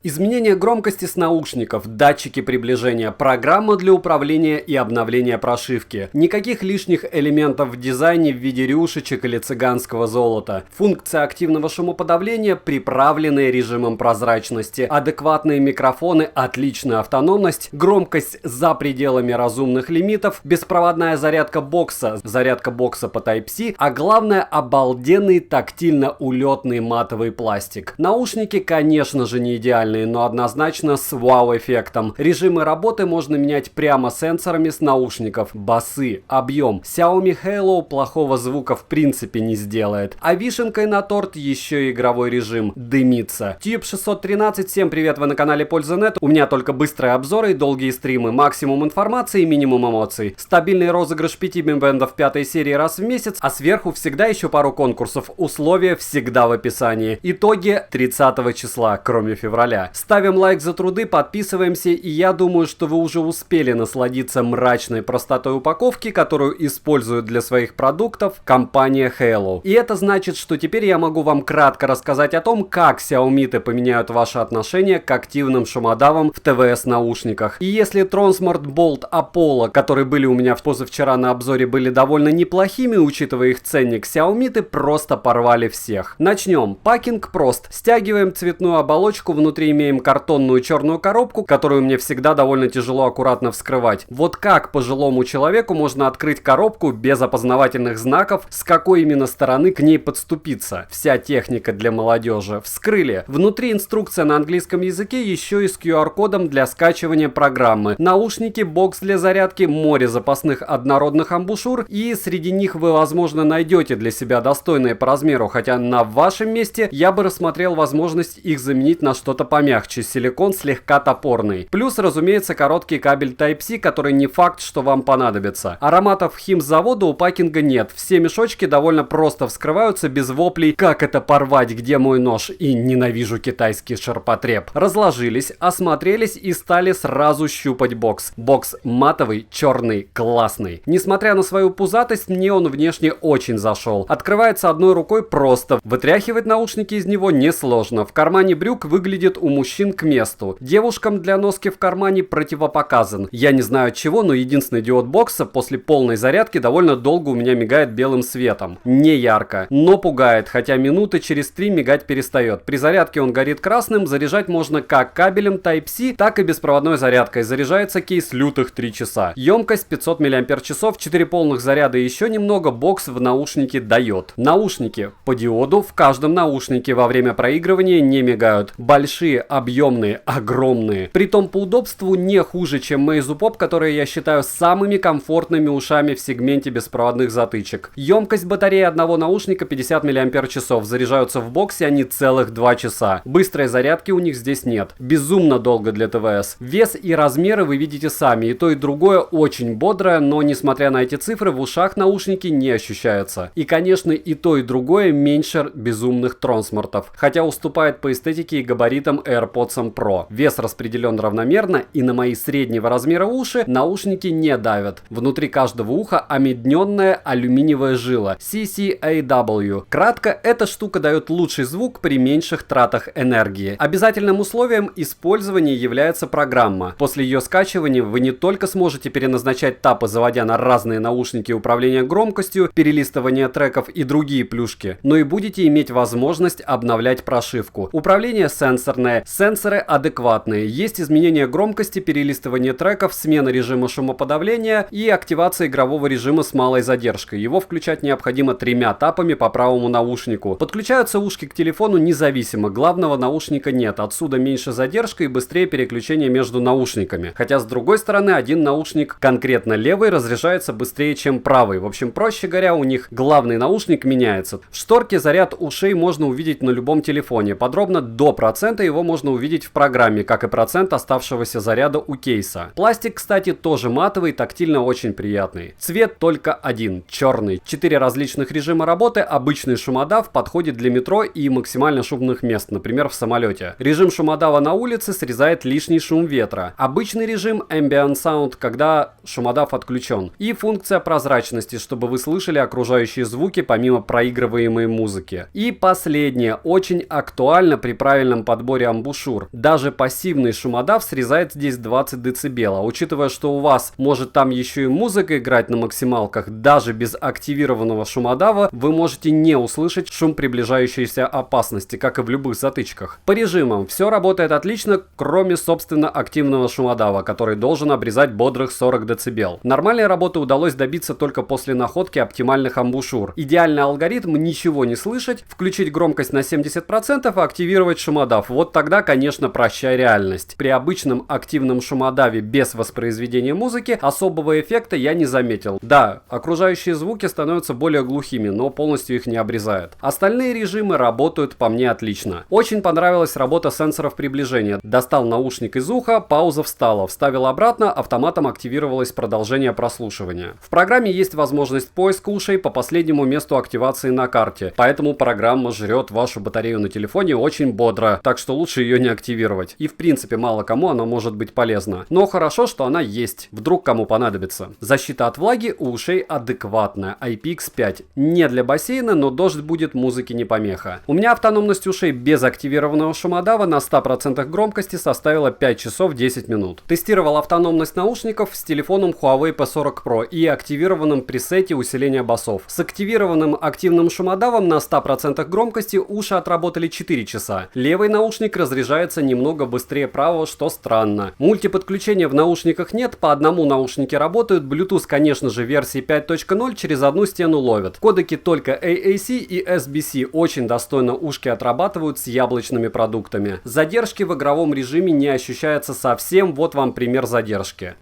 Изменение громкости с наушников, датчики приближения, программа для управления и обновления прошивки. Никаких лишних элементов в дизайне в виде рюшечек или цыганского золота. Функция активного шумоподавления, приправленная режимом прозрачности, адекватные микрофоны, отличная автономность, громкость за пределами разумных лимитов, беспроводная зарядка бокса по Type-C, а главное обалденный тактильно-улетный матовый пластик. Наушники, конечно же, не идеальные, но однозначно с вау-эффектом. Режимы работы можно менять прямо сенсорами с наушников. Басы, объем. Xiaomi Halo плохого звука в принципе не сделает. А вишенкой на торт еще и игровой режим. Дымится. Tube 613, всем привет, вы на канале Польза.нет. У меня только быстрые обзоры и долгие стримы. Максимум информации и минимум эмоций. Стабильный розыгрыш 5 мембендов 5 серии раз в месяц, а сверху всегда еще пару конкурсов. Условия всегда в описании. Итоги 30 числа, кроме февраля. Ставим лайк за труды, подписываемся, и я думаю, что вы уже успели насладиться мрачной простотой упаковки, которую использует для своих продуктов компания Halo. И это значит, что теперь я могу вам кратко рассказать о том, как Xiaomi поменяют ваше отношение к активным шумодавам в ТВС наушниках. И если Transmart Bolt Apollo, которые были у меня позавчера на обзоре, были довольно неплохими, учитывая их ценник, Xiaomi просто порвали всех. Начнем. Пакинг прост. Стягиваем цветную оболочку, внутри имеем картонную черную коробку, которую мне всегда довольно тяжело аккуратно вскрывать. Вот как пожилому человеку можно открыть коробку без опознавательных знаков, с какой именно стороны к ней подступиться? Вся техника для молодежи. Вскрыли. Внутри инструкция на английском языке, еще и с QR-кодом для скачивания программы. Наушники, бокс для зарядки, море запасных однородных амбушюр, и среди них вы, возможно, найдете для себя достойные по размеру, хотя на вашем месте я бы рассмотрел возможность их заменить на что-то помягче, силикон слегка топорный. Плюс, разумеется, короткий кабель Type-C, который не факт, что вам понадобится. Ароматов химзавода у пакинга нет. Все мешочки довольно просто вскрываются без воплей «Как это порвать? Где мой нож?» и «Ненавижу китайский ширпотреб». Разложились, осмотрелись и стали сразу щупать бокс. Бокс матовый, черный, классный. Несмотря на свою пузатость, мне он внешне очень зашел. Открывается одной рукой просто. Вытряхивать наушники из него несложно. В кармане брюк выглядит у мужчин к месту. Девушкам для носки в кармане противопоказан. Я не знаю от чего, но единственный диод бокса после полной зарядки довольно долго у меня мигает белым светом. Не ярко, но пугает, хотя минуты через 3 мигать перестает. При зарядке он горит красным, заряжать можно как кабелем Type-C, так и беспроводной зарядкой. Заряжается кейс лютых 3 часа. Емкость 500 мАч, 4 полных заряда и еще немного бокс в наушнике дает. Наушники по диоду в каждом наушнике во время проигрывания не мигают. Большие, объемные, огромные. Притом по удобству не хуже, чем Meizu Pop, которые я считаю самыми комфортными ушами в сегменте беспроводных затычек. Емкость батареи одного наушника 50 мАч. Заряжаются в боксе они целых 2 часа. Быстрой зарядки у них здесь нет. Безумно долго для ТВС. Вес и размеры вы видите сами. И то, и другое очень бодрое, но несмотря на эти цифры, в ушах наушники не ощущаются. И, конечно, и то, и другое меньше безумных Трансмартов. Хотя уступает по эстетике и габаритам AirPods Pro. Вес распределен равномерно, и на мои среднего размера уши наушники не давят. Внутри каждого уха омедненная алюминиевая жила CCAW. Кратко, эта штука дает лучший звук при меньших тратах энергии. Обязательным условием использования является программа. После ее скачивания вы не только сможете переназначать тапы, заводя на разные наушники управления громкостью, перелистывание треков и другие плюшки, но и будете иметь возможность обновлять прошивку. Управление сенсорное, сенсоры адекватные, есть изменение громкости, перелистывание треков, смена режима шумоподавления и активация игрового режима с малой задержкой. Его включать необходимо 3 тапами по правому наушнику. Подключаются ушки к телефону независимо, главного наушника нет, отсюда меньше задержка и быстрее переключение между наушниками. Хотя с другой стороны, один наушник, конкретно левый, разряжается быстрее, чем правый. В общем, проще говоря, у них главный наушник меняется. В шторке заряд ушей можно увидеть на любом телефоне. Подробно до процента его можно увидеть в программе, как и процент оставшегося заряда у кейса. Пластик, кстати, тоже матовый, тактильно очень приятный. Цвет только один, черный. 4 различных режима работы, обычный шумодав подходит для метро и максимально шумных мест, например, в самолете. Режим шумодава на улице срезает лишний шум ветра. Обычный режим Ambient Sound, когда шумодав отключен. И функция прозрачности, чтобы вы слышали окружающие звуки помимо проигрываемой музыки. И последнее, очень актуально при правильном подборе амбушюр. Даже пассивный шумодав срезает здесь 20 дБ. Учитывая, что у вас может там еще и музыка играть на максималках, даже без активированного шумодава вы можете не услышать шум приближающейся опасности, как и в любых затычках. По режимам все работает отлично, кроме собственно активного шумодава, который должен обрезать бодрых 40 дБ. Нормальной работы удалось добиться только после находки оптимальных амбушюр. Идеальный алгоритм: ничего не слышать, включить громкость на 70% и активировать шумодав. Вот тогда, конечно, прощай реальность. При обычном активном шумодаве без воспроизведения музыки особого эффекта я не заметил. Да, окружающие звуки становятся более глухими, но полностью их не обрезает. Остальные режимы работают по мне отлично. Очень понравилась работа сенсоров приближения. Достал наушник из уха, пауза встала, вставил обратно, автоматом активировалось продолжение прослушивания. В программе есть возможность поиска ушей по последнему месту активации на карте, поэтому программа жрет вашу батарею на телефоне очень бодро, так что лучше ее не активировать. И в принципе мало кому она может быть полезна. Но хорошо, что она есть, вдруг кому понадобится. Защита от влаги у ушей адекватная, IPX5. Не для бассейна, но дождь будет, музыки не помеха. У меня автономность ушей без активированного шумодава на 100% громкости составила 5 часов 10 минут. Тестировал автономность наушников с телефоном Huawei P40 Pro и активированным пресете усиления басов. С активированным активным шумодавом на 100% громкости уши отработали 4 часа. Левый наушник разряжается немного быстрее правого, что странно. Мультиподключения в наушниках нет, по одному наушники работают, Bluetooth, конечно же, версии 5.0 через одну стену ловят. Кодеки только AAC и SBC очень достойно ушки отрабатывают с яблочными продуктами. Задержки в игровом режиме не ощущается совсем, вот вам пример задержки.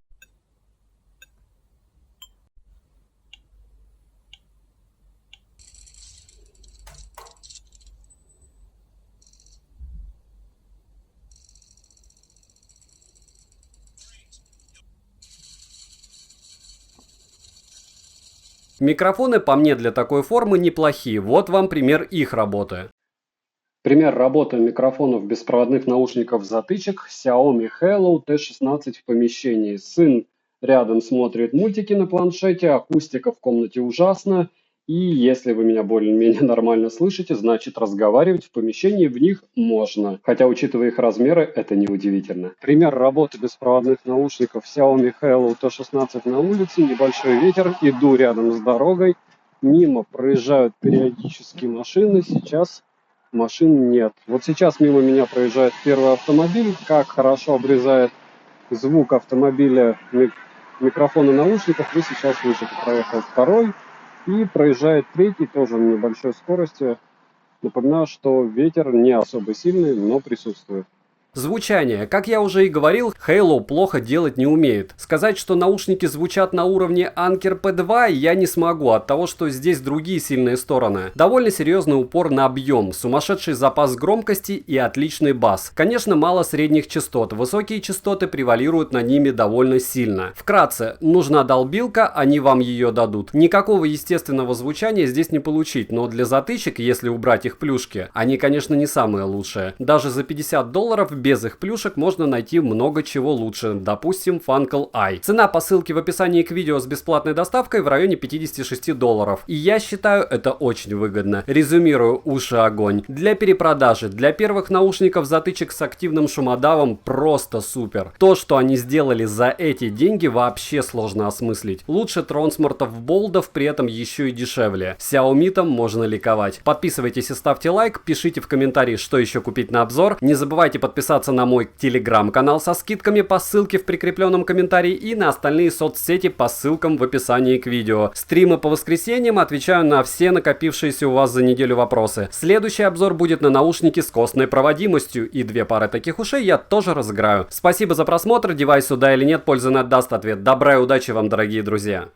Микрофоны по мне для такой формы неплохие, вот вам пример их работы. Пример работы микрофонов беспроводных наушников затычек Xiaomi Hello T16 в помещении. Сын рядом смотрит мультики на планшете, акустика в комнате ужасна. И если вы меня более-менее нормально слышите, значит разговаривать в помещении в них можно. Хотя, учитывая их размеры, это неудивительно. Пример работы беспроводных наушников Xiaomi Hello T16 на улице. Небольшой ветер, иду рядом с дорогой. Мимо проезжают периодически машины, сейчас машин нет. Вот сейчас мимо меня проезжает первый автомобиль. Как хорошо обрезает звук автомобиля микрофона наушников, вы сейчас слышите. Проехал второй. И проезжает третий, тоже на небольшой скорости. Напоминаю, что ветер не особо сильный, но присутствует. Звучание. Как я уже и говорил, Halo плохо делать не умеет. Сказать, что наушники звучат на уровне Anker P2 я не смогу, от того, что здесь другие сильные стороны. Довольно серьезный упор на объем, сумасшедший запас громкости и отличный бас. Конечно, мало средних частот, высокие частоты превалируют над ними довольно сильно. Вкратце, нужна долбилка, они вам ее дадут. Никакого естественного звучания здесь не получить, но для затычек, если убрать их плюшки, они, конечно, не самые лучшие. Даже за $50 без их плюшек можно найти много чего лучше, допустим, Funkel Eye. Цена по ссылке в описании к видео с бесплатной доставкой в районе $56. И я считаю это очень выгодно. Резюмирую, уши огонь. Для перепродажи, для первых наушников затычек с активным шумодавом просто супер. То, что они сделали за эти деньги, вообще сложно осмыслить. Лучше Трансмортов Болдов, при этом еще и дешевле. Xiaomi-там можно ликовать. Подписывайтесь и ставьте лайк, пишите в комментарии, что еще купить на обзор. Не забывайте подписаться на мой телеграм-канал со скидками по ссылке в прикрепленном комментарии и на остальные соцсети по ссылкам в описании к видео. Стримы по воскресеньям, отвечаю на все накопившиеся у вас за неделю вопросы. Следующий обзор будет на наушники с костной проводимостью, и 2 пары таких ушей я тоже разыграю. Спасибо за просмотр, девайс сюда или нет, пользы не отдаст ответ. Добра и удачи вам, дорогие друзья!